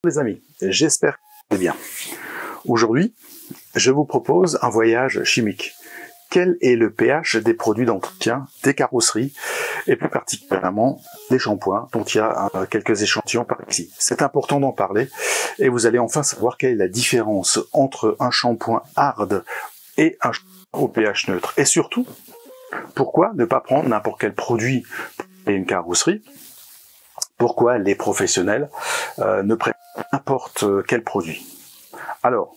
Les amis, j'espère que vous allez bien. Aujourd'hui, je vous propose un voyage chimique. Quel est le pH des produits d'entretien, des carrosseries, et plus particulièrement des shampoings, dont il y a quelques échantillons par ici. C'est important d'en parler, et vous allez enfin savoir quelle est la différence entre un shampoing hard et un shampoing au pH neutre. Et surtout, pourquoi ne pas prendre n'importe quel produit et une carrosserie? Pourquoi les professionnels ne prennent n'importe quel produit? Alors,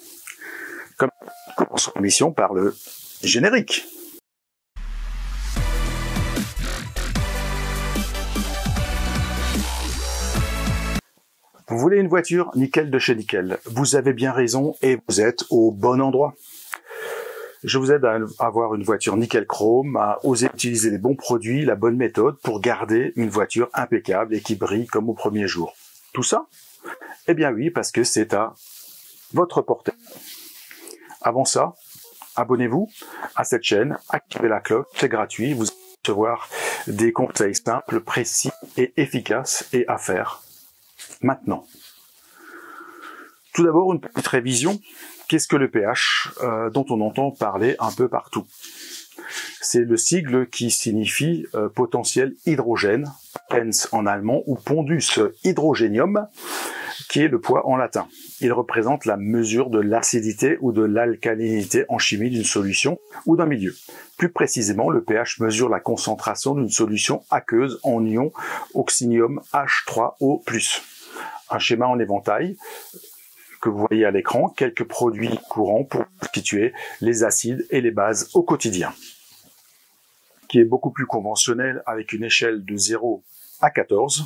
comme commençons l'émission par le générique. Vous voulez une voiture nickel de chez nickel? Vous avez bien raison et vous êtes au bon endroit. Je vous aide à avoir une voiture nickel chrome, à oser utiliser les bons produits, la bonne méthode pour garder une voiture impeccable et qui brille comme au premier jour. Tout ça? Eh bien oui, parce que c'est à votre portée. Avant ça, abonnez-vous à cette chaîne, activez la cloche, c'est gratuit, vous allez recevoir des conseils simples, précis et efficaces et à faire maintenant. Tout d'abord, une petite révision. Qu'est-ce que le pH dont on entend parler un peu partout? C'est le sigle qui signifie potentiel hydrogène, pens en allemand, ou pondus hydrogenium, qui est le poids en latin. Il représente la mesure de l'acidité ou de l'alcalinité en chimie d'une solution ou d'un milieu. Plus précisément, le pH mesure la concentration d'une solution aqueuse en ion oxynium H3O+. Un schéma en éventail que vous voyez à l'écran, quelques produits courants pour constituer les acides et les bases au quotidien, qui est beaucoup plus conventionnel avec une échelle de 0 à 14,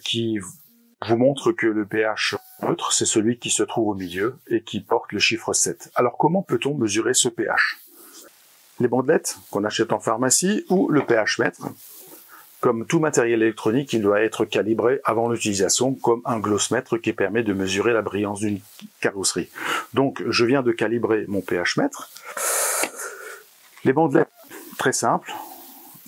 qui vous montre que le pH neutre, c'est celui qui se trouve au milieu et qui porte le chiffre 7. Alors comment peut-on mesurer ce pH? Les bandelettes qu'on achète en pharmacie ou le pH mètre? Comme tout matériel électronique, il doit être calibré avant l'utilisation, comme un glossmètre qui permet de mesurer la brillance d'une carrosserie. Donc, je viens de calibrer mon pH mètre. Les bandelettes, très simple.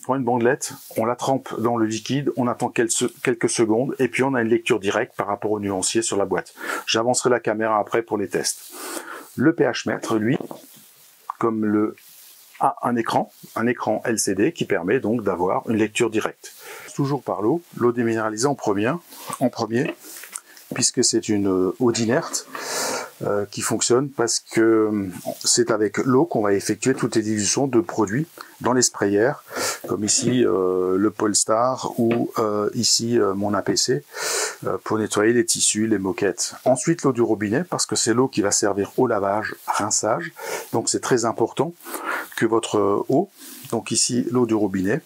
Pour une bandelette, on la trempe dans le liquide, on attend quelques secondes, et puis on a une lecture directe par rapport au nuancier sur la boîte. J'avancerai la caméra après pour les tests. Le pH mètre, lui, comme le a un écran LCD qui permet donc d'avoir une lecture directe. Toujours par l'eau déminéralisée en premier, puisque c'est une eau d'inerte qui fonctionne parce que c'est avec l'eau qu'on va effectuer toutes les dilutions de produits dans les sprayers, comme ici le Polestar ou ici mon APC, pour nettoyer les tissus, les moquettes. Ensuite l'eau du robinet, parce que c'est l'eau qui va servir au lavage, rinçage, donc c'est très important que votre eau, donc ici l'eau du robinet,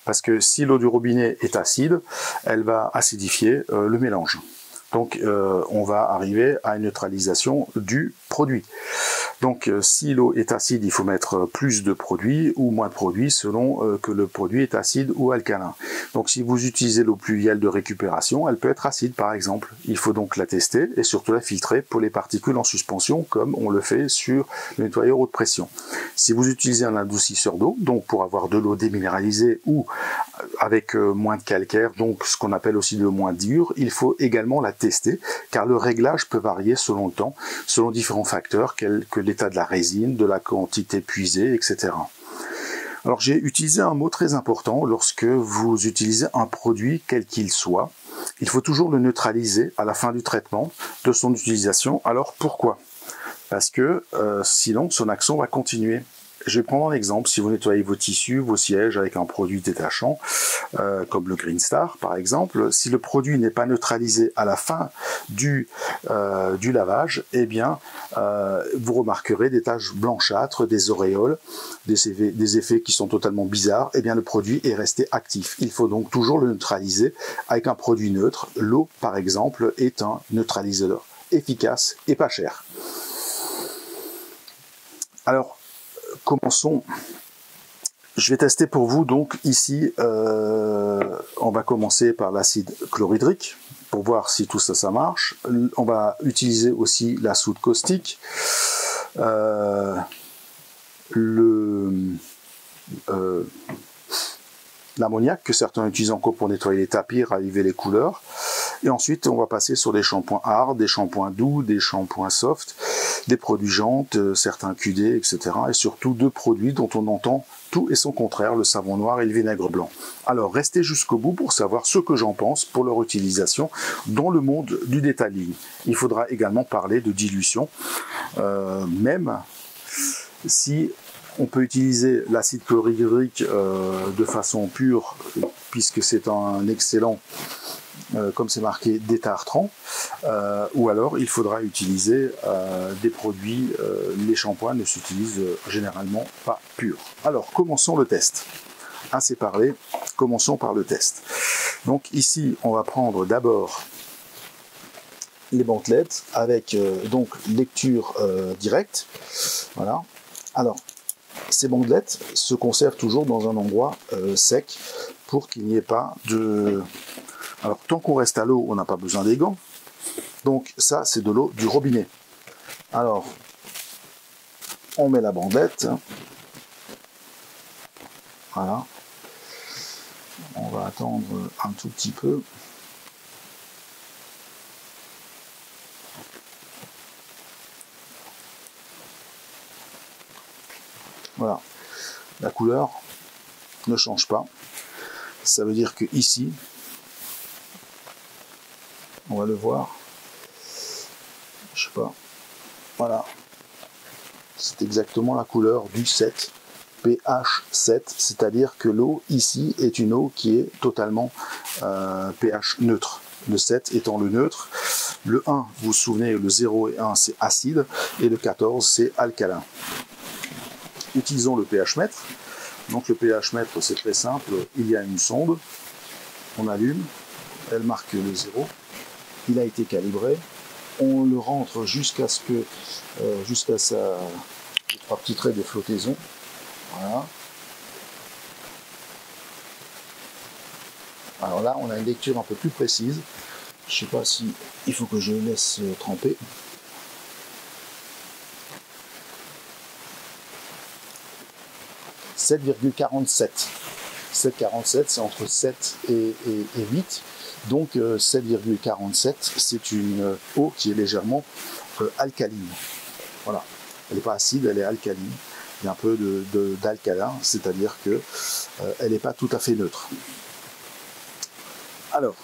parce que si l'eau du robinet est acide, elle va acidifier le mélange. Donc on va arriver à une neutralisation du produit. Donc si l'eau est acide, il faut mettre plus de produit ou moins de produit selon que le produit est acide ou alcalin. Donc si vous utilisez l'eau pluviale de récupération, elle peut être acide par exemple. Il faut donc la tester et surtout la filtrer pour les particules en suspension comme on le fait sur le nettoyeur haute pression. Si vous utilisez un adoucisseur d'eau, donc pour avoir de l'eau déminéralisée ou avec moins de calcaire, donc ce qu'on appelle aussi le moins dur, il faut également la tester car le réglage peut varier selon le temps, selon différents facteurs tels que l'état de la résine, de la quantité puisée, etc. Alors j'ai utilisé un mot très important lorsque vous utilisez un produit quel qu'il soit. Il faut toujours le neutraliser à la fin du traitement de son utilisation. Alors pourquoi? Parce que sinon son action va continuer. Je vais prendre un exemple, si vous nettoyez vos tissus, vos sièges avec un produit détachant, comme le Green Star par exemple, si le produit n'est pas neutralisé à la fin du lavage, eh bien vous remarquerez des taches blanchâtres, des auréoles, des effets qui sont totalement bizarres, eh bien le produit est resté actif. Il faut donc toujours le neutraliser avec un produit neutre. L'eau par exemple est un neutraliseur efficace et pas cher. Alors, commençons. Je vais tester pour vous donc ici, on va commencer par l'acide chlorhydrique pour voir si tout ça marche. On va utiliser aussi la soude caustique, l'ammoniac que certains utilisent encore pour nettoyer les tapis, raviver les couleurs. Et ensuite, on va passer sur des shampoings hard, des shampoings doux, des shampoings soft, des produits jantes, certains QD, etc. Et surtout 2 produits dont on entend tout et son contraire, le savon noir et le vinaigre blanc. Alors, restez jusqu'au bout pour savoir ce que j'en pense pour leur utilisation dans le monde du detailing. Il faudra également parler de dilution, même si on peut utiliser l'acide chlorhydrique de façon pure, puisque c'est un excellent, comme c'est marqué, détartrant, ou alors il faudra utiliser des produits, les shampoings ne s'utilisent généralement pas purs. Alors, commençons le test. Assez parlé, commençons par le test. Donc ici, on va prendre d'abord les bandelettes avec donc lecture directe. Voilà. Alors, ces bandelettes se conservent toujours dans un endroit sec pour qu'il n'y ait pas de... Alors, tant qu'on reste à l'eau, on n'a pas besoin des gants. Donc, ça, c'est de l'eau du robinet. Alors, on met la bandelette. Voilà. On va attendre un tout petit peu. Voilà, la couleur ne change pas. Ça veut dire que ici, on va le voir, je sais pas, voilà, c'est exactement la couleur du 7, pH 7, c'est-à-dire que l'eau ici est une eau qui est totalement pH neutre. Le 7 étant le neutre, le 1, vous vous souvenez, le 0 et 1 c'est acide, et le 14 c'est alcalin. Utilisons le pH mètre. Donc le pH mètre, c'est très simple. Il y a une sonde, on allume, elle marque le 0. Il a été calibré. On le rentre jusqu'à ce que, jusqu'à sa 3 petits traits de flottaison. Voilà. Alors là, on a une lecture un peu plus précise. Je ne sais pas si il faut que je laisse tremper. 7,47. 7,47, c'est entre 7 et 8. Donc 7,47, c'est une eau qui est légèrement alcaline. Voilà. Elle n'est pas acide, elle est alcaline. Il y a un peu d'alcalin, c'est-à-dire que elle n'est pas tout à fait neutre. Alors,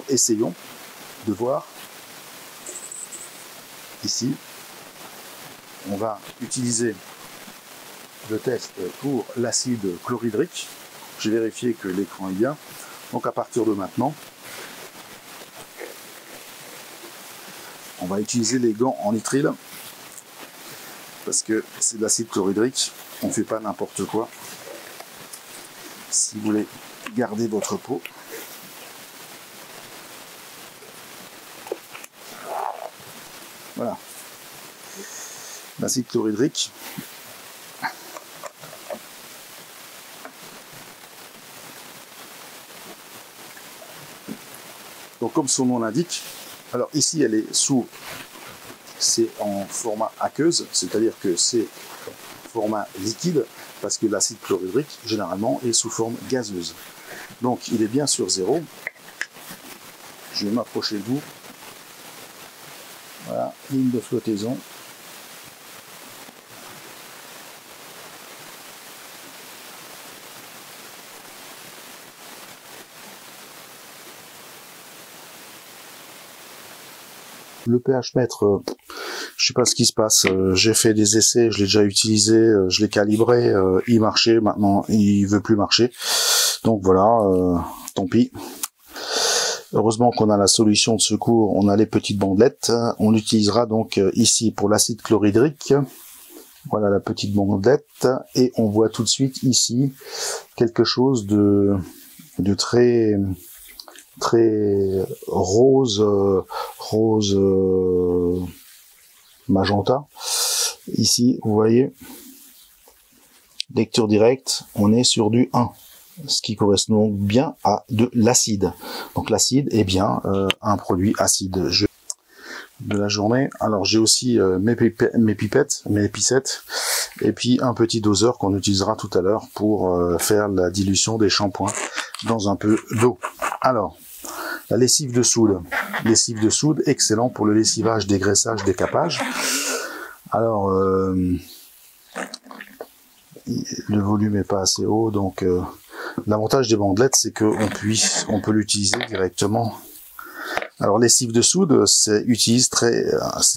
essayons de voir. Ici, on va utiliser le test pour l'acide chlorhydrique. J'ai vérifié que l'écran est bien. Donc à partir de maintenant, on va utiliser les gants en nitrile parce que c'est de l'acide chlorhydrique. On ne fait pas n'importe quoi. Si vous voulez garder votre peau, voilà. L'acide chlorhydrique. Donc comme son nom l'indique, alors ici elle est c'est en format aqueuse, c'est-à-dire que c'est format liquide, parce que l'acide chlorhydrique généralement est sous forme gazeuse. Donc il est bien sur 0. Je vais m'approcher de vous. Voilà, ligne de flottaison. Le pH mètre, je sais pas ce qui se passe. J'ai fait des essais, je l'ai déjà utilisé, je l'ai calibré, il marchait, maintenant il veut plus marcher. Donc voilà, tant pis. Heureusement qu'on a la solution de secours, on a les petites bandelettes. On l'utilisera donc ici pour l'acide chlorhydrique. Voilà la petite bandelette. Et on voit tout de suite ici quelque chose de très rose, magenta. Ici, vous voyez, lecture directe, on est sur du 1. Ce qui correspond bien à de l'acide. Donc l'acide est bien un produit acide de la journée. Alors j'ai aussi mes pipettes, mes pissettes, et puis un petit doseur qu'on utilisera tout à l'heure pour faire la dilution des shampoings dans un peu d'eau. Alors, la lessive de soude. Lessive de soude, excellent pour le lessivage, dégraissage, décapage. Alors, le volume est pas assez haut, donc l'avantage des bandelettes, c'est qu'on peut l'utiliser directement. Alors, lessive de soude, c'est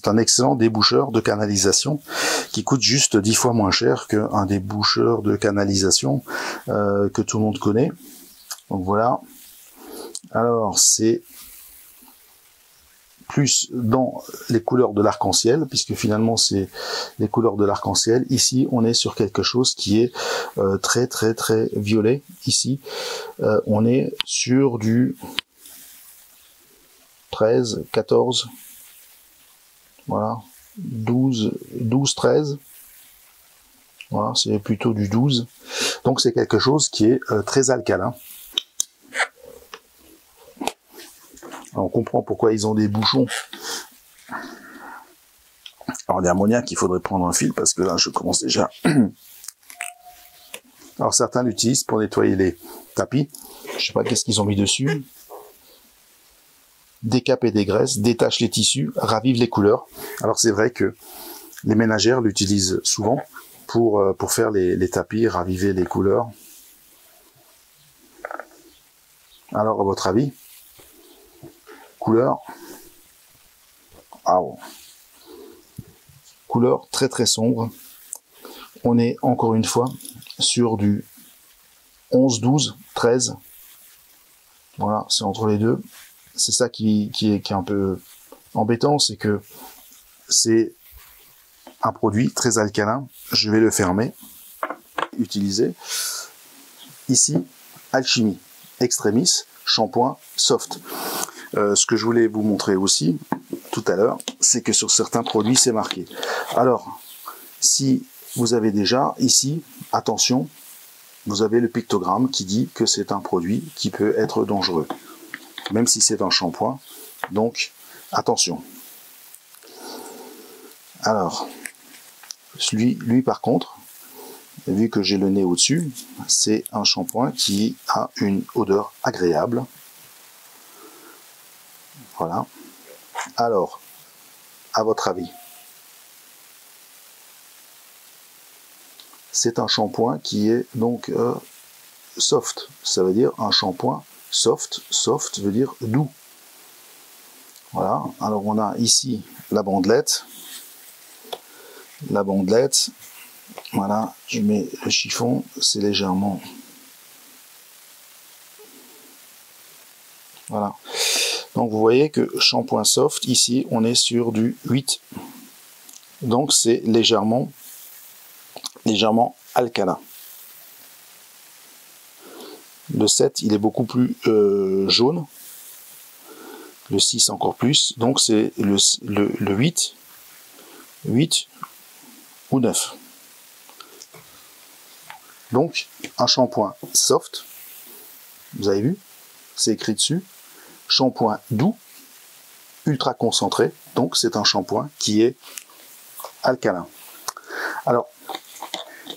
un excellent déboucheur de canalisation qui coûte juste 10 fois moins cher qu'un déboucheur de canalisation que tout le monde connaît. Donc voilà. Alors, c'est plus dans les couleurs de l'arc-en-ciel, puisque finalement c'est les couleurs de l'arc-en-ciel. Ici, on est sur quelque chose qui est très très très violet. Ici, on est sur du 13, 14, voilà, 12, 13. Voilà, c'est plutôt du 12. Donc c'est quelque chose qui est très alcalin. Alors, on comprend pourquoi ils ont des bouchons. Alors l'ammoniac, il faudrait prendre un fil parce que là je commence déjà. Alors certains l'utilisent pour nettoyer les tapis. Je sais pas qu'est-ce qu'ils ont mis dessus. Décape et dégraisse, détache les tissus, ravive les couleurs. Alors c'est vrai que les ménagères l'utilisent souvent pour faire les tapis, raviver les couleurs. Alors à votre avis, couleur, ah bon. Couleur très très sombre. On est encore une fois sur du 11, 12, 13. Voilà, c'est entre les deux. C'est ça qui est un peu embêtant, c'est que c'est un produit très alcalin. Je vais le fermer. Utiliser. Ici, Alchimie Extremis, shampoing soft. Ce que je voulais vous montrer aussi tout à l'heure, c'est que sur certains produits, c'est marqué. Alors, si vous avez déjà ici, attention, vous avez le pictogramme qui dit que c'est un produit qui peut être dangereux, même si c'est un shampoing. Donc, attention. Alors, lui par contre, vu que j'ai le nez au-dessus, c'est un shampoing qui a une odeur agréable. Voilà. Alors, à votre avis, c'est un shampoing qui est donc soft. Ça veut dire un shampoing soft. Soft veut dire doux. Voilà. Alors on a ici la bandelette. La bandelette. Voilà. Je mets le chiffon. C'est légèrement. Voilà. Donc vous voyez que shampoing soft, ici on est sur du 8. Donc c'est légèrement alcalin. Le 7 il est beaucoup plus jaune. Le 6 encore plus. Donc c'est le 8 ou 9. Donc un shampoing soft. Vous avez vu? C'est écrit dessus. Shampoing doux, ultra concentré, donc c'est un shampoing qui est alcalin. Alors,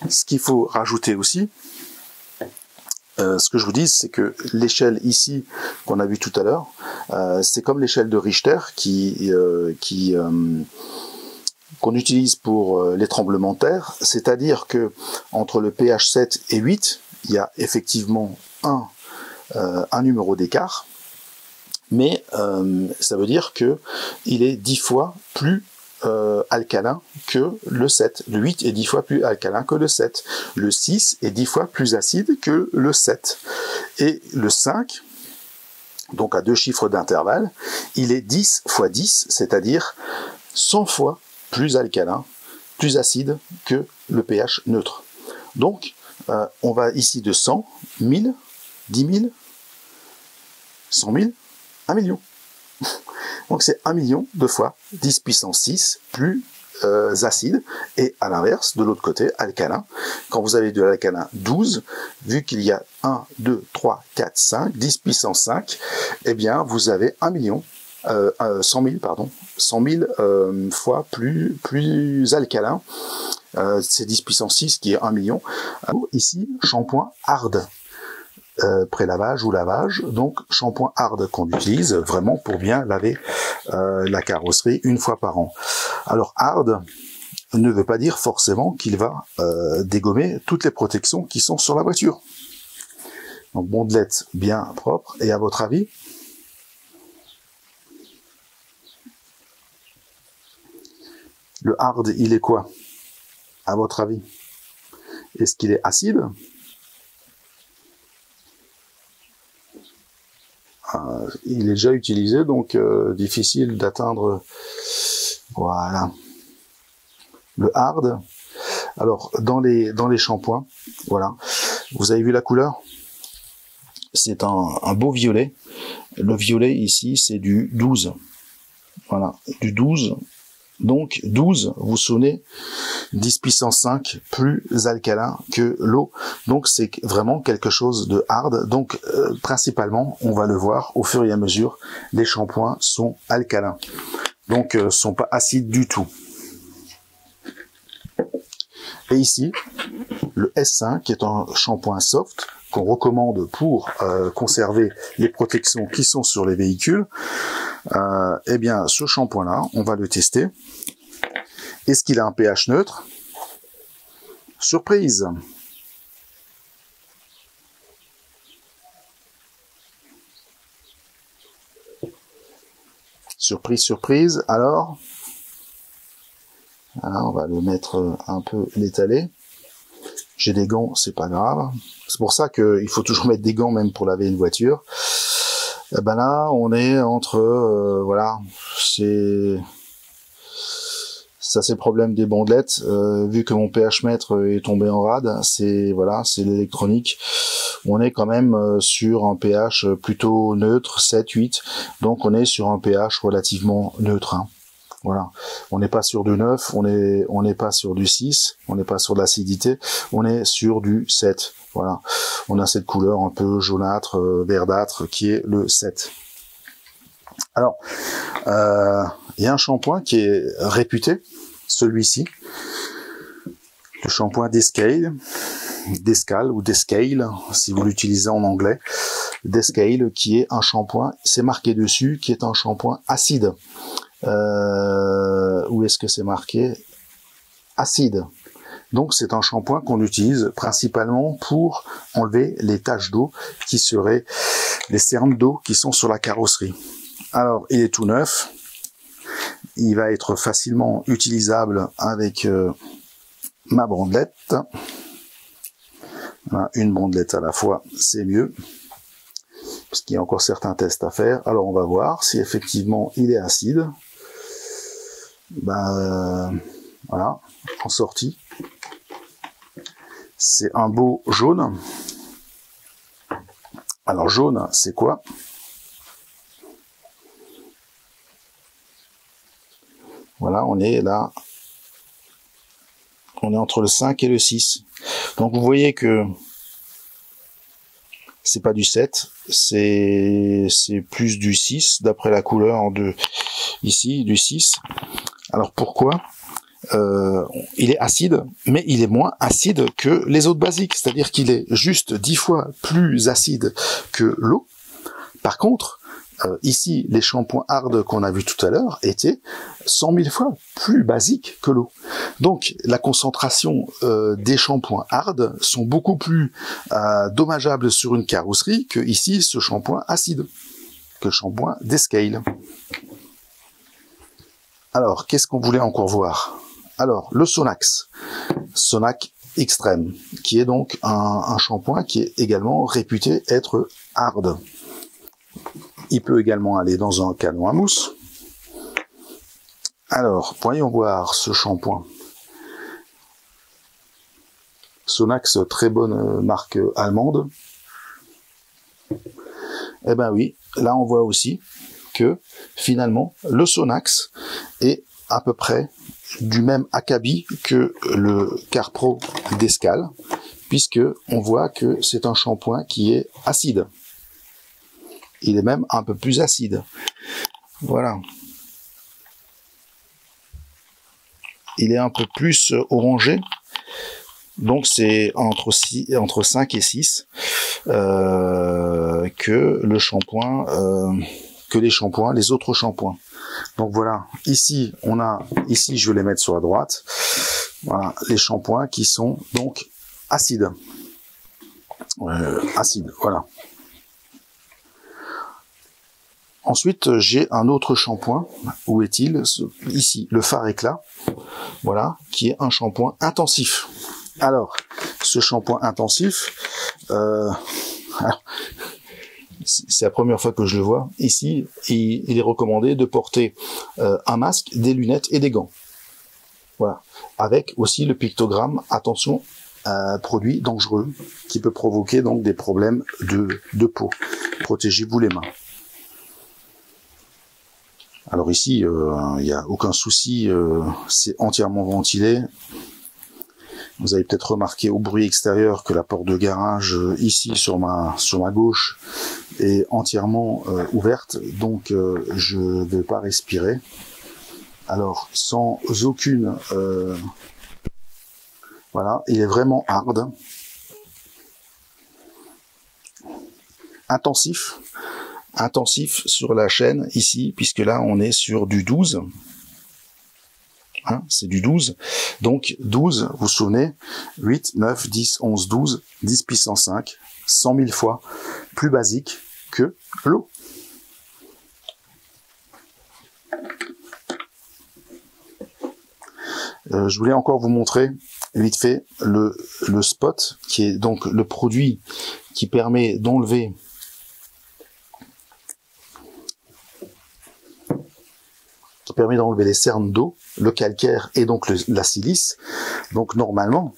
ce qu'il faut rajouter aussi, ce que je vous dis, c'est que l'échelle ici, qu'on a vu tout à l'heure, c'est comme l'échelle de Richter qu'on utilise pour les tremblements de terre, c'est-à-dire que entre le pH 7 et 8, il y a effectivement un numéro d'écart. Mais ça veut dire que il est 10 fois plus alcalin que le 7. Le 8 est 10 fois plus alcalin que le 7. Le 6 est 10 fois plus acide que le 7. Et le 5, donc à 2 chiffres d'intervalle, il est 10 fois 10, c'est-à-dire 100 fois plus alcalin, plus acide que le pH neutre. Donc, on va ici de 100, 1000, 10 000, 100 000, 1 million. Donc c'est 1 million de fois 10 puissance 6 plus acide. Et à l'inverse, de l'autre côté, alcalin. Quand vous avez de l'alcalin 12, vu qu'il y a 1, 2, 3, 4, 5, 10 puissance 5, eh bien vous avez 1 million, 100 000, pardon, 100 000 fois plus alcalin. C'est 10 puissance 6 qui est 1 million. Ici, shampoing hard. pré-lavage ou lavage. Donc shampoing hard qu'on utilise vraiment pour bien laver la carrosserie une fois par an. Alors hard ne veut pas dire forcément qu'il va dégommer toutes les protections qui sont sur la voiture. Donc bondelette bien propre. Et à votre avis, le hard, il est quoi? À votre avis? Est-ce qu'il est acide? Il est déjà utilisé, donc difficile d'atteindre. Voilà. Le hard. Alors, dans les shampoings, voilà. Vous avez vu la couleur? C'est un beau violet. Le violet ici, c'est du 12. Voilà, du 12. Donc 12, vous sonnez 10 puissance 5 plus alcalin que l'eau. Donc c'est vraiment quelque chose de hard. Donc principalement, on va le voir au fur et à mesure, les shampoings sont alcalins. Donc sont pas acides du tout. Et ici, le S5 qui est un shampoing soft qu'on recommande pour conserver les protections qui sont sur les véhicules. Eh bien, ce shampoing-là, on va le tester. Est-ce qu'il a un pH neutre? Surprise! Surprise, surprise. Alors, on va le mettre un peu l'étaler. J'ai des gants, c'est pas grave. C'est pour ça qu'il faut toujours mettre des gants même pour laver une voiture. Et ben là, on est entre, voilà, ça c'est le problème des bandelettes. Vu que mon pH mètre est tombé en rade, c'est voilà, c'est l'électronique. On est quand même sur un pH plutôt neutre, 7, 8. Donc on est sur un pH relativement neutre. Hein. Voilà, on n'est pas sur du 9, on n'est pas sur du 6, on n'est pas sur de l'acidité, on est sur du 7. Voilà, on a cette couleur un peu jaunâtre, verdâtre qui est le 7. Alors, il y a un shampoing qui est réputé, celui-ci, le shampoing Descale ou Descale, si vous l'utilisez en anglais, Descale, qui est un shampoing, c'est marqué dessus, qui est un shampoing acide. Où est-ce que c'est marqué? Acide. Donc c'est un shampoing qu'on utilise principalement pour enlever les taches d'eau qui seraient les cernes d'eau qui sont sur la carrosserie. Alors il est tout neuf, il va être facilement utilisable avec ma bandelette. Voilà, une bandelette à la fois, c'est mieux, parce qu'il y a encore certains tests à faire. Alors on va voir si effectivement il est acide. Voilà, en sortie. C'est un beau jaune. Alors jaune, c'est quoi? Voilà, on est là. On est entre le 5 et le 6. Donc vous voyez que c'est pas du 7, c'est plus du 6 d'après la couleur de ici, du 6. Alors pourquoi? Il est acide, mais il est moins acide que les autres basiques, c'est-à-dire qu'il est juste 10 fois plus acide que l'eau. Par contre, ici, les shampoings hard qu'on a vu tout à l'heure étaient 100 000 fois plus basiques que l'eau. Donc, la concentration des shampoings hard sont beaucoup plus dommageables sur une carrosserie que ici, ce shampoing acide, que le shampoing Descale. Alors, qu'est-ce qu'on voulait encore voir? Alors, le Sonax Extreme, qui est donc un shampoing qui est également réputé être hard. Il peut également aller dans un canon à mousse. Alors, voyons voir ce shampoing. Sonax, très bonne marque allemande. Eh ben oui, là on voit aussi que finalement le Sonax est à peu près du même acabit que le CarPro Descale, puisque on voit que c'est un shampoing qui est acide. Il est même un peu plus acide. Voilà. Il est un peu plus orangé. Donc c'est entre 5 et 6. que le shampoing, les autres shampoings. Donc voilà, ici je vais les mettre sur la droite. Voilà, les shampoings qui sont donc acides. Voilà. Ensuite, j'ai un autre shampoing. Où est-il? Ici, le Fard Éclat. Voilà, qui est un shampoing intensif. Alors, ce shampoing intensif, c'est la première fois que je le vois. Ici, il est recommandé de porter un masque, des lunettes et des gants. Voilà, avec aussi le pictogramme, attention, produit dangereux, qui peut provoquer donc des problèmes de peau. Protégez-vous les mains. Alors ici, il n'y a aucun souci, c'est entièrement ventilé. Vous avez peut-être remarqué au bruit extérieur que la porte de garage ici sur ma gauche est entièrement ouverte, donc je ne vais pas respirer. Alors sans aucune... voilà, il est vraiment hard. Intensif sur la chaîne ici, puisque là on est sur du 12. Hein, c'est du 12. Donc 12, vous vous souvenez, 8, 9, 10, 11, 12, 10 puissance 5, 100 000 fois plus basique que l'eau. Je voulais encore vous montrer vite fait le spot, qui est donc le produit qui permet d'enlever les cernes d'eau, le calcaire et donc la silice. Donc normalement,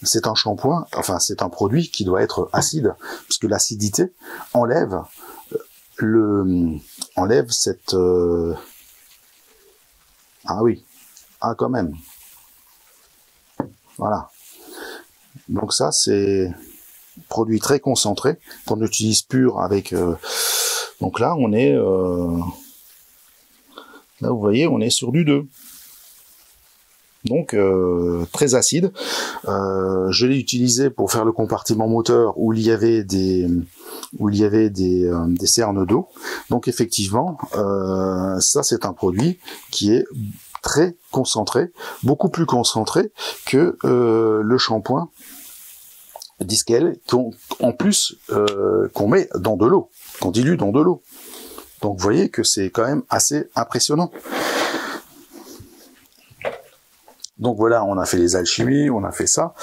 c'est un shampoing, enfin c'est un produit qui doit être acide, puisque l'acidité enlève cette ah oui, ah quand même. Voilà. Donc ça c'est produit très concentré qu'on utilise pur avec. Donc là on est là vous voyez on est sur du 2. Donc très acide. Je l'ai utilisé pour faire le compartiment moteur où il y avait des cernes d'eau. Donc effectivement, ça c'est un produit qui est très concentré, beaucoup plus concentré que le shampoing Diskel en plus qu'on met dans de l'eau, qu'on dilue dans de l'eau. Donc vous voyez que c'est quand même assez impressionnant. Donc voilà, on a fait les alchimies, on a fait ça.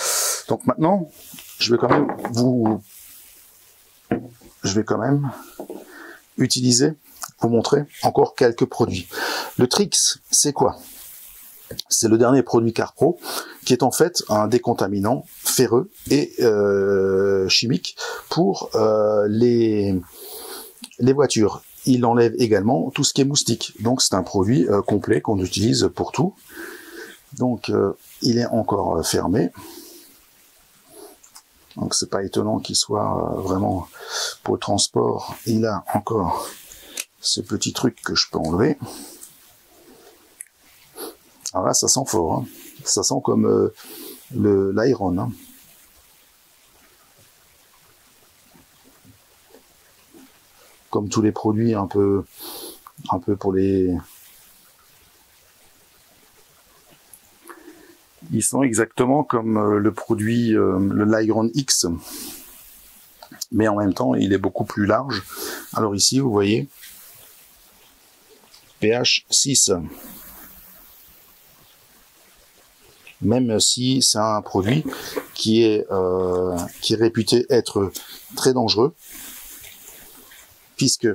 Donc maintenant, je vais quand même utiliser, vous montrer encore quelques produits. Le Trix, c'est quoi? C'est le dernier produit Carpro, qui est en fait un décontaminant ferreux et chimique pour les voitures. Il enlève également tout ce qui est moustique. Donc c'est un produit complet qu'on utilise pour tout. Donc il est encore fermé. Donc c'est pas étonnant qu'il soit vraiment pour le transport. Il a encore ce petit truc que je peux enlever. Alors là ça sent fort, hein. Ça sent comme l'Iron. Hein. Comme tous les produits un peu pour les... Ils sont exactement comme le produit, le Lyron X, mais en même temps, il est beaucoup plus large. Alors ici, vous voyez, pH 6. Même si c'est un produit qui est réputé être très dangereux, puisque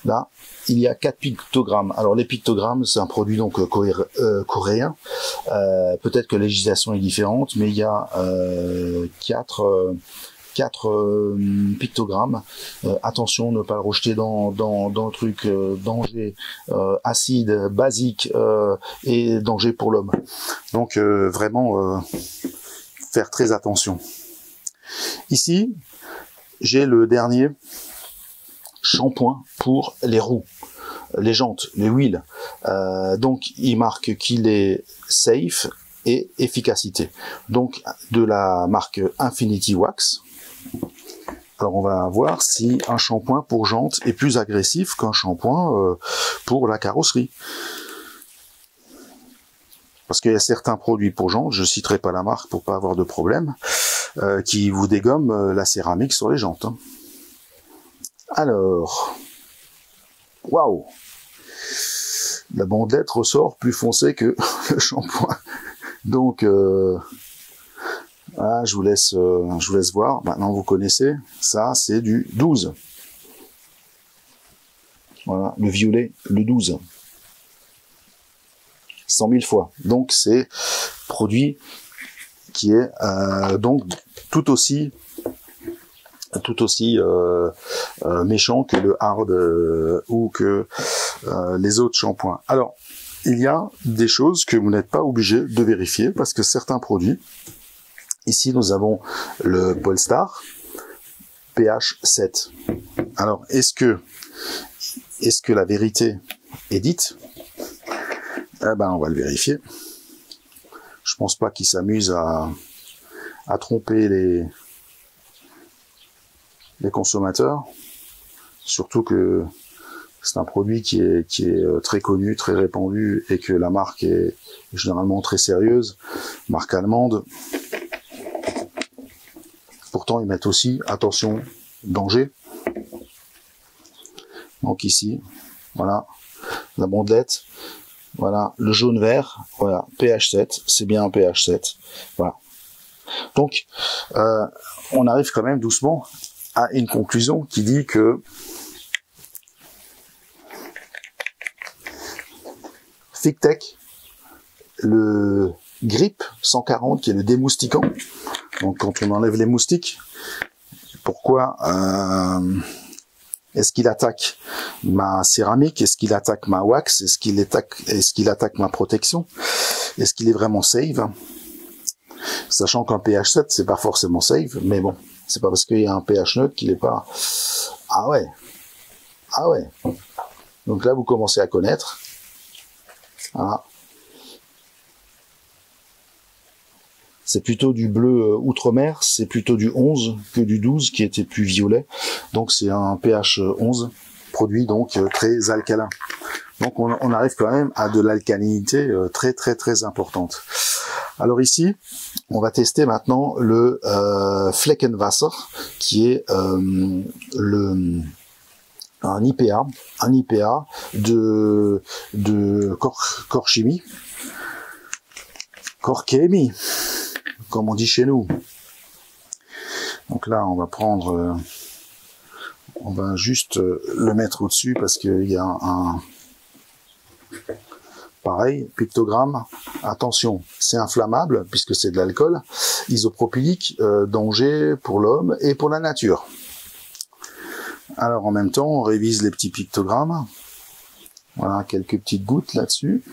là, il y a 4 pictogrammes. Alors les pictogrammes, c'est un produit donc coréen. Peut-être que la législation est différente, mais il y a 4 pictogrammes. Attention, ne pas le rejeter dans le truc danger, acide, basique et danger pour l'homme. Donc vraiment faire très attention. Ici, j'ai le dernier shampoing pour les roues, les jantes, les wheels. Donc il marque qu'il est safe et efficacité. Donc de la marque Infinity Wax. Alors on va voir si un shampoing pour jantes est plus agressif qu'un shampoing pour la carrosserie. Parce qu'il y a certains produits pour jantes, je citerai pas la marque pour pas avoir de problème, qui vous dégomment la céramique sur les jantes. Hein. Alors, waouh, la bandelette ressort plus foncée que le shampoing. Donc, voilà, je vous laisse voir. Maintenant, vous connaissez. Ça, c'est du 12. Voilà, le violet, le 12. 100 000 fois. Donc, c'est produit qui est donc tout aussi méchant que le hard ou que les autres shampoings. Alors, il y a des choses que vous n'êtes pas obligé de vérifier parce que certains produits, ici nous avons le Polestar pH 7. Alors, est-ce que la vérité est dite? Eh ben, on va le vérifier. Je pense pas qu'il s'amuse à tromper les consommateurs, surtout que c'est un produit qui est très connu, très répandu, et que la marque est généralement très sérieuse, marque allemande. Pourtant, ils mettent aussi, attention, danger. Donc ici, voilà, la bandelette, voilà, le jaune vert, voilà, pH 7, c'est bien un pH 7, voilà. Donc, on arrive quand même doucement à une conclusion qui dit que Fictech, le Grip 140 qui est le démoustiquant, donc quand on enlève les moustiques, pourquoi est-ce qu'il attaque ma céramique? Est-ce qu'il attaque ma wax? Est-ce qu'il attaque ma protection? Est-ce qu'il est vraiment save? Sachant qu'un pH 7, c'est pas forcément save, mais bon, c'est pas parce qu'il y a un pH neutre qu'il est pas... Ah ouais. Ah ouais. Donc là, vous commencez à connaître. Voilà. C'est plutôt du bleu outre-mer, c'est plutôt du 11 que du 12 qui était plus violet. Donc c'est un pH 11, produit donc très alcalin. Donc on arrive quand même à de l'alcalinité très très très importante. Alors ici, on va tester maintenant le Fleckenwasser, qui est un IPA de Corps Chimie, Corps Chemie, comme on dit chez nous. Donc là, on va prendre, on va juste le mettre au-dessus parce qu'il y a un pareil, pictogramme. Attention, c'est inflammable puisque c'est de l'alcool isopropylique, danger pour l'homme et pour la nature. Alors en même temps, on révise les petits pictogrammes. Voilà, quelques petites gouttes là-dessus.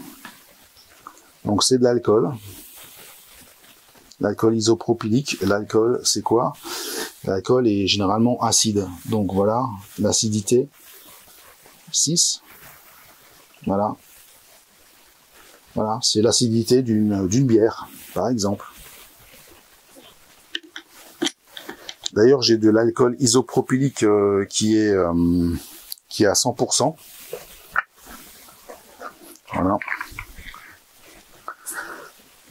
Donc c'est de l'alcool. L'alcool isopropylique. L'alcool, c'est quoi? L'alcool est généralement acide. Donc voilà, l'acidité 6. Voilà. Voilà, c'est l'acidité d'une bière, par exemple. D'ailleurs, j'ai de l'alcool isopropylique qui est à 100%. Voilà.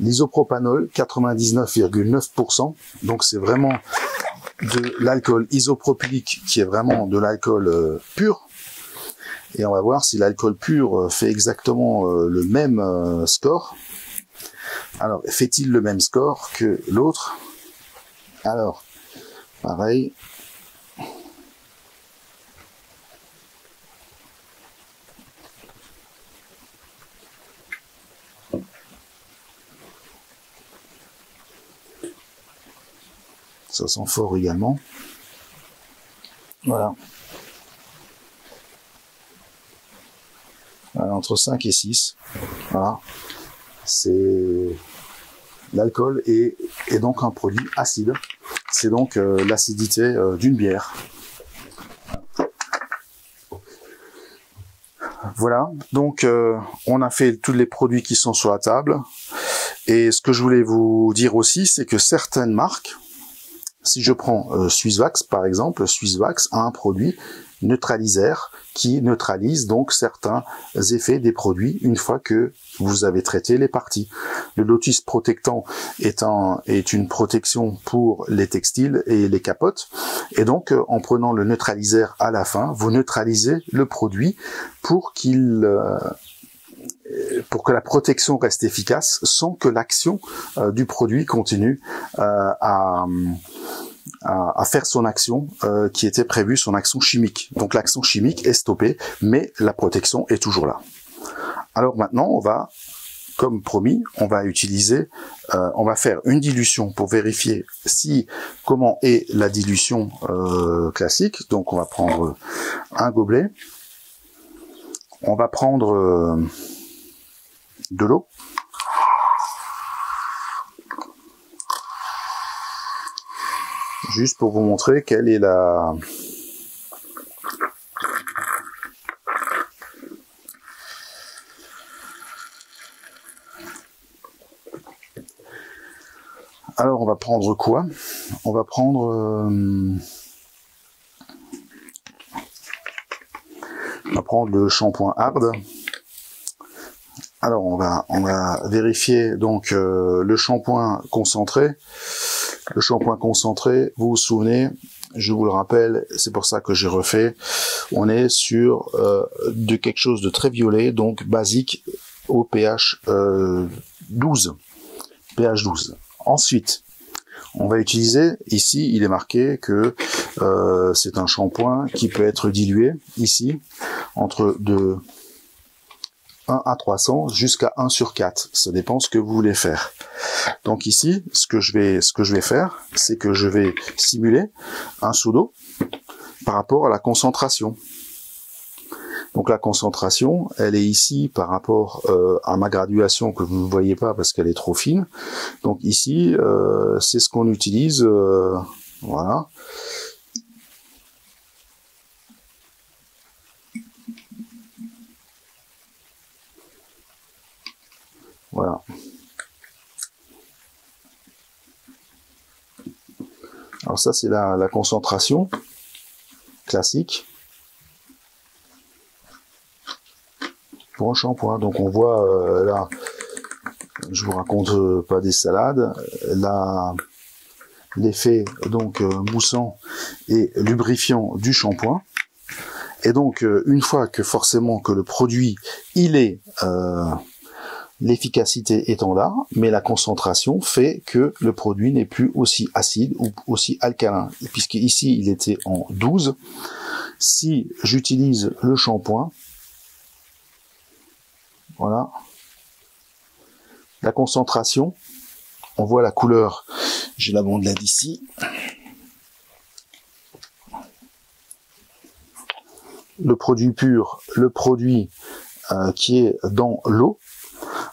L'isopropanol, 99,9%. Donc c'est vraiment de l'alcool isopropylique qui est vraiment de l'alcool pur. Et on va voir si l'alcool pur fait exactement le même score. Alors, fait-il le même score que l'autre? Alors, pareil. Ça sent fort également. Voilà. Entre 5 et 6. Voilà. C'est l'alcool est donc un produit acide. C'est donc l'acidité d'une bière. Voilà. Donc on a fait tous les produits qui sont sur la table. Et ce que je voulais vous dire aussi, c'est que certaines marques Si je prends Swissvax par exemple, Swissvax a un produit neutralisaire qui neutralise donc certains effets des produits une fois que vous avez traité les parties. Le Lotus Protectant est une protection pour les textiles et les capotes, et donc en prenant le neutraliseur à la fin, vous neutralisez le produit pour que la protection reste efficace sans que l'action du produit continue à faire son action qui était prévue, son action chimique. Donc l'action chimique est stoppée, mais la protection est toujours là. Alors maintenant, on va, comme promis, on va faire une dilution pour vérifier comment est la dilution classique. Donc on va prendre un gobelet, on va prendre de l'eau. Juste pour vous montrer quelle est la... Alors on va prendre quoi? On va prendre le shampoing hard. Alors on va vérifier donc le shampoing concentré. Le shampoing concentré, vous vous souvenez, je vous le rappelle, c'est pour ça que j'ai refait, on est sur de quelque chose de très violet, donc basique au pH 12. pH 12. Ensuite, on va utiliser, ici il est marqué que c'est un shampoing qui peut être dilué, ici, entre 1 à 300 jusqu'à 1 sur 4. Ça dépend ce que vous voulez faire. Donc ici, ce que je vais faire, c'est que je vais simuler un seau d'eau par rapport à la concentration. Donc la concentration, elle est ici par rapport à ma graduation que vous ne voyez pas parce qu'elle est trop fine. Donc ici, c'est ce qu'on utilise. Voilà. Voilà. Alors ça, c'est la concentration classique pour un shampoing. Donc on voit là, je vous raconte pas des salades, là l'effet donc moussant et lubrifiant du shampoing. Et donc une fois que forcément que le produit il est l'efficacité étant là, mais la concentration fait que le produit n'est plus aussi acide ou aussi alcalin. Puisque ici, il était en 12. Si j'utilise le shampoing, voilà, la concentration, on voit la couleur, j'ai la bandelette ici. Le produit pur, le produit qui est dans l'eau.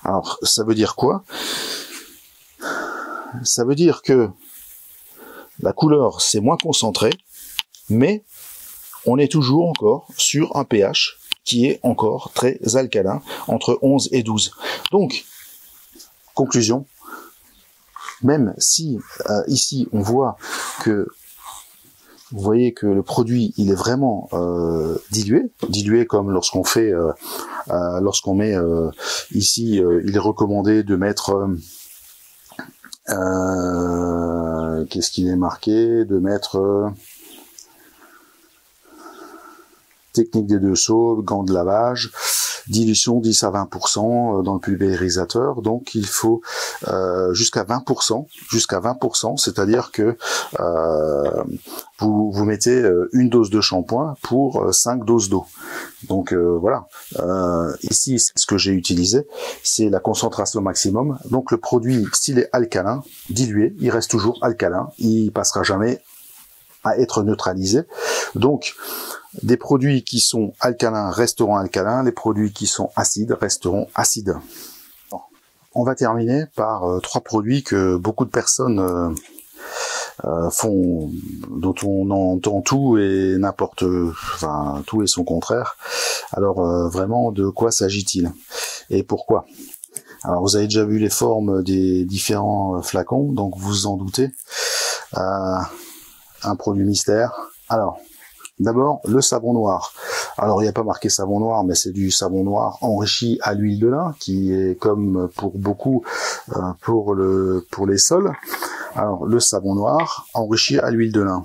Alors, ça veut dire quoi? Ça veut dire que la couleur, c'est moins concentré, mais on est toujours encore sur un pH qui est encore très alcalin, entre 11 et 12. Donc, conclusion, même si ici, on voit que vous voyez que le produit, il est vraiment dilué comme lorsqu'on fait, lorsqu'on met ici, il est recommandé de mettre, qu'est-ce qu'il est marqué, de mettre technique des 2 seaux, gants de lavage, dilution 10 à 20% dans le pulvérisateur, donc il faut jusqu'à 20%, c'est-à-dire que vous mettez une dose de shampoing pour 5 doses d'eau. Donc voilà, ici ce que j'ai utilisé, c'est la concentration maximum. Donc le produit, s'il est alcalin, dilué, il reste toujours alcalin, il passera jamais à être neutralisé. Donc des produits qui sont alcalins resteront alcalins, les produits qui sont acides resteront acides. On va terminer par 3 produits que beaucoup de personnes font, dont on entend tout et n'importe, enfin tout et son contraire. Alors vraiment, de quoi s'agit-il et pourquoi? Alors vous avez déjà vu les formes des différents flacons, donc vous vous en doutez. un produit mystère. Alors, d'abord, le savon noir. Alors, il n'y a pas marqué savon noir, mais c'est du savon noir enrichi à l'huile de lin, qui est comme pour beaucoup pour les sols. Alors, le savon noir enrichi à l'huile de lin.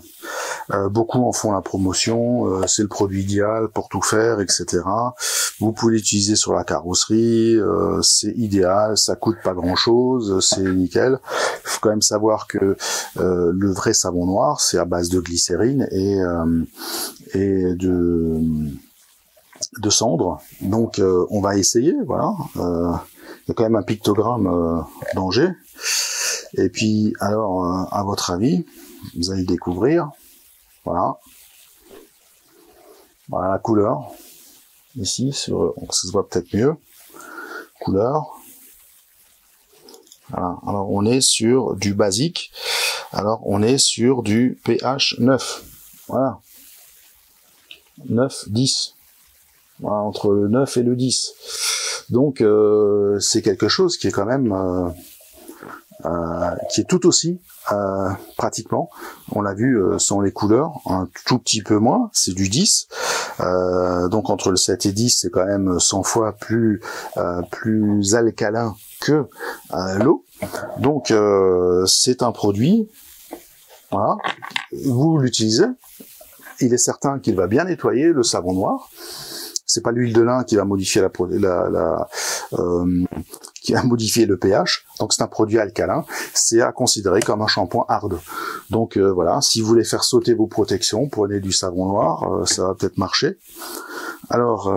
Beaucoup en font la promotion, c'est le produit idéal pour tout faire, etc. Vous pouvez l'utiliser sur la carrosserie, c'est idéal, ça coûte pas grand-chose, c'est nickel. Il faut quand même savoir que le vrai savon noir, c'est à base de glycérine et de cendre. Donc on va essayer, voilà. Il y a quand même un pictogramme danger. Et puis, alors, à votre avis, vous allez le découvrir. Voilà. Voilà la couleur. Ici, ça se voit peut-être mieux. Couleur. Voilà. Alors, on est sur du basique. Alors, on est sur du pH 9. Voilà. 9, 10. Voilà, entre le 9 et le 10. Donc, c'est quelque chose qui est quand même... qui est tout aussi pratiquement, on l'a vu sans les couleurs, un tout petit peu moins, c'est du 10, donc entre le 7 et 10 c'est quand même 100 fois plus alcalin que l'eau, donc c'est un produit, voilà, vous l'utilisez, il est certain qu'il va bien nettoyer le savon noir. C'est pas l'huile de lin qui va modifier qui va modifier le pH. Donc c'est un produit alcalin. C'est à considérer comme un shampoing hard. Donc voilà, si vous voulez faire sauter vos protections, prenez du savon noir, ça va peut-être marcher. Alors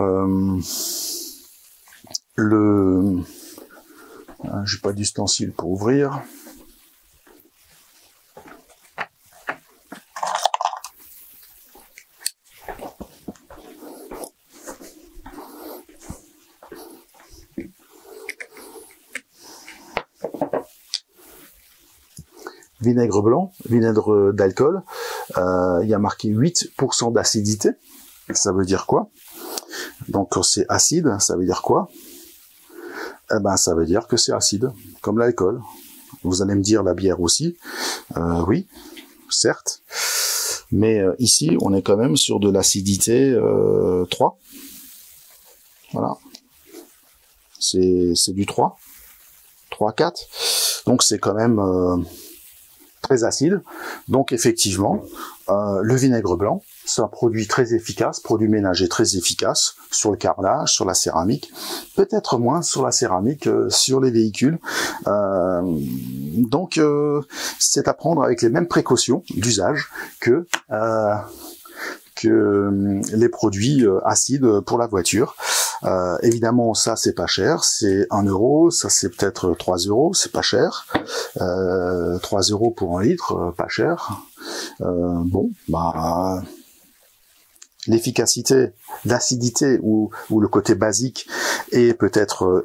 j'ai pas d'ustensile pour ouvrir. Vinaigre blanc, vinaigre d'alcool, il y a marqué 8% d'acidité, ça veut dire quoi? Donc quand c'est acide, ça veut dire quoi? Eh ben ça veut dire que c'est acide, comme l'alcool. Vous allez me dire la bière aussi, oui, certes, mais ici on est quand même sur de l'acidité 3, voilà, c'est du 3, 4, donc c'est quand même... très acide, donc effectivement, le vinaigre blanc, c'est un produit très efficace, produit ménager très efficace sur le carrelage, sur la céramique, peut-être moins sur la céramique, sur les véhicules. Donc c'est à prendre avec les mêmes précautions d'usage que les produits acides pour la voiture. Évidemment, ça c'est pas cher, c'est 1 euro, ça c'est peut-être 3 euros, c'est pas cher. 3 euros pour 1 litre, pas cher. Bon, bah l'efficacité, l'acidité ou le côté basique est peut-être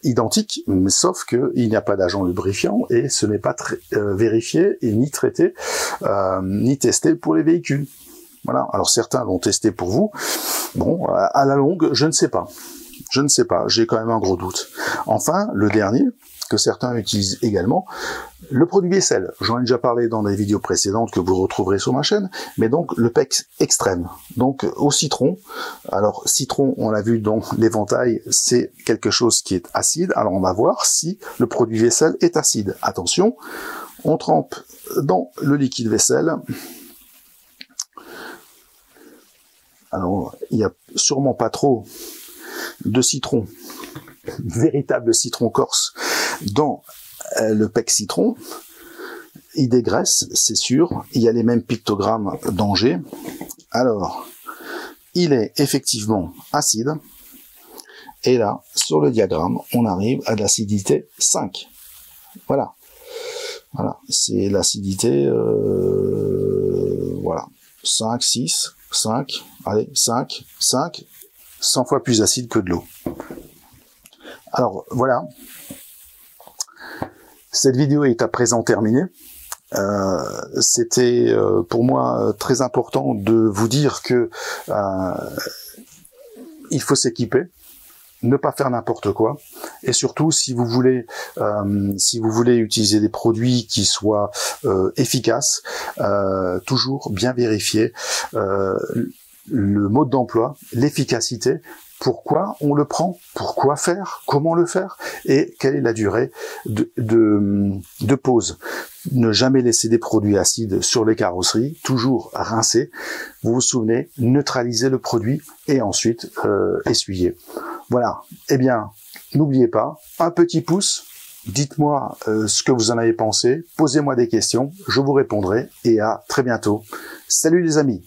identique, mais sauf que il n'y a pas d'agent lubrifiant et ce n'est pas vérifié et ni traité ni testé pour les véhicules. Voilà. Alors certains l'ont testé pour vous. Bon, à la longue, je ne sais pas. Je ne sais pas. J'ai quand même un gros doute. Enfin, le dernier que certains utilisent également, le produit vaisselle. J'en ai déjà parlé dans des vidéos précédentes que vous retrouverez sur ma chaîne, mais donc le PEX extrême. Donc au citron. Alors citron, on l'a vu dans l'éventail, c'est quelque chose qui est acide. Alors on va voir si le produit vaisselle est acide. Attention, on trempe dans le liquide vaisselle. Alors, il n'y a sûrement pas trop de citron, véritable citron corse, dans le PEX citron. Il dégraisse, c'est sûr. Il y a les mêmes pictogrammes danger. Alors, il est effectivement acide. Et là, sur le diagramme, on arrive à l'acidité 5. Voilà. Voilà, c'est l'acidité, voilà, 5, 6, 5, allez, 5, 100 fois plus acide que de l'eau. Alors, voilà. Cette vidéo est à présent terminée. C'était pour moi très important de vous dire que il faut s'équiper. ne pas faire n'importe quoi, et surtout si vous voulez utiliser des produits qui soient efficaces, toujours bien vérifier le mode d'emploi, l'efficacité, pourquoi on le prend, pourquoi faire, comment le faire, et quelle est la durée de pause. Ne jamais laisser des produits acides sur les carrosseries, toujours rincer. Vous vous souvenez, neutraliser le produit et ensuite essuyer. Voilà. Eh bien, n'oubliez pas, un petit pouce. Dites-moi ce que vous en avez pensé. Posez-moi des questions. Je vous répondrai et à très bientôt. Salut les amis.